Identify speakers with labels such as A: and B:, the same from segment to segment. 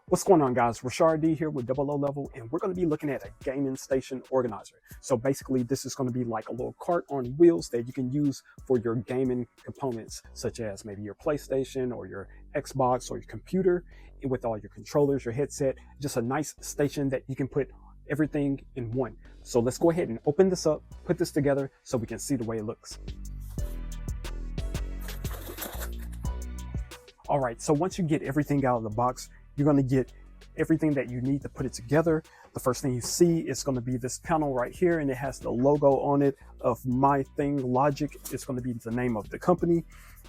A: What's going on, guys? Rashard D here with Double O Level, and we're going to be looking at a gaming station organizer. So basically, this is going to be like a little cart on wheels that you can use for your gaming components, such as maybe your PlayStation or your Xbox or your computer, with all your controllers, your headset. Just a nice station that you can put everything in one. So let's go ahead and open this up, put this together so we can see the way it looks. All right, so once you get everything out of the box, you're going to get everything that you need to put it together. The first thing you see is going to be this panel right here, and it has the logo on it of My Thing Logic. It's going to be the name of the company.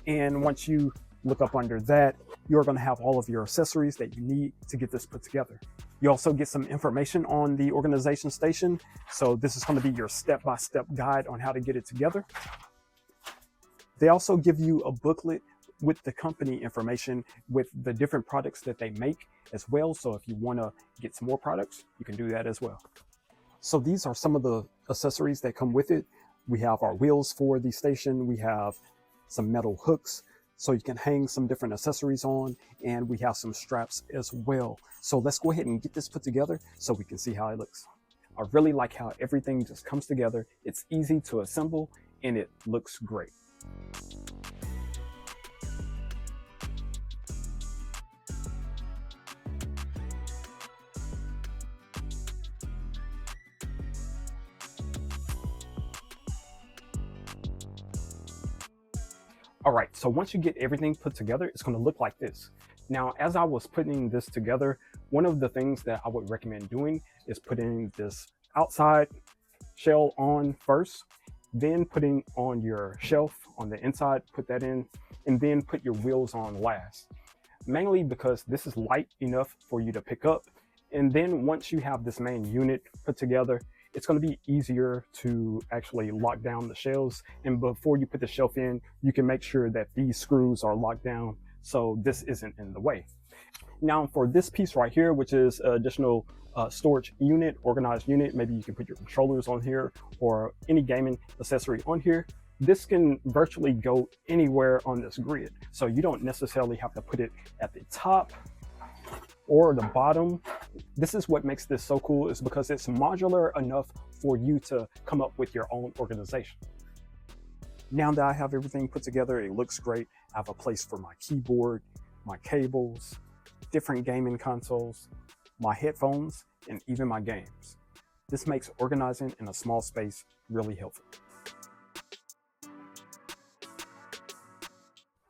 A: And once you look up under that, you're going to have all of your accessories that you need to get this put together. You also get some information on the organization station. So this is going to be your step-by-step guide on how to get it together. They also give you a booklet with the company information with the different products that they make as well. So if you want to get some more products, you can do that as well. So these are some of the accessories that come with it. We have our wheels for the station. We have some metal hooks so you can hang some different accessories on, and we have some straps as well. So let's go ahead and get this put together so we can see how it looks. I really like how everything just comes together. It's easy to assemble and it looks great. All right, so once you get everything put together, it's going to look like this. Now, as I was putting this together, one of the things that I would recommend doing is putting this outside shell on first, then putting on your shelf on the inside, put that in, and then put your wheels on last. Mainly because this is light enough for you to pick up. And then once you have this main unit put together, it's going to be easier to actually lock down the shelves. And before you put the shelf in, you can make sure that these screws are locked down so this isn't in the way. Now for this piece right here, which is an additional storage unit, organized unit, maybe you can put your controllers on here or any gaming accessory on here. This can virtually go anywhere on this grid. So you don't necessarily have to put it at the top or the bottom. This is what makes this so cool, is because it's modular enough for you to come up with your own organization. Now that I have everything put together, it looks great. I have a place for my keyboard, my cables, different gaming consoles, my headphones, and even my games. This makes organizing in a small space really helpful.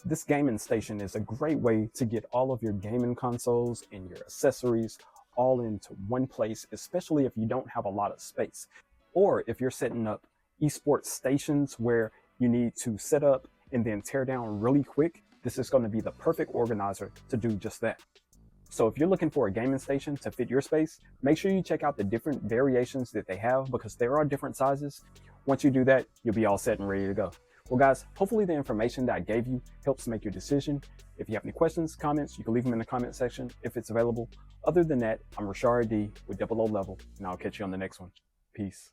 A: This gaming station is a great way to get all of your gaming consoles and your accessories all into one place, especially if you don't have a lot of space. Or if you're setting up eSports stations where you need to set up and then tear down really quick, this is going to be the perfect organizer to do just that. So if you're looking for a gaming station to fit your space, make sure you check out the different variations that they have, because there are different sizes. Once you do that, you'll be all set and ready to go. Well, guys, hopefully the information that I gave you helps make your decision. If you have any questions, comments, you can leave them in the comment section if it's available. Other than that, I'm Rashard D with Double O Level, and I'll catch you on the next one. Peace.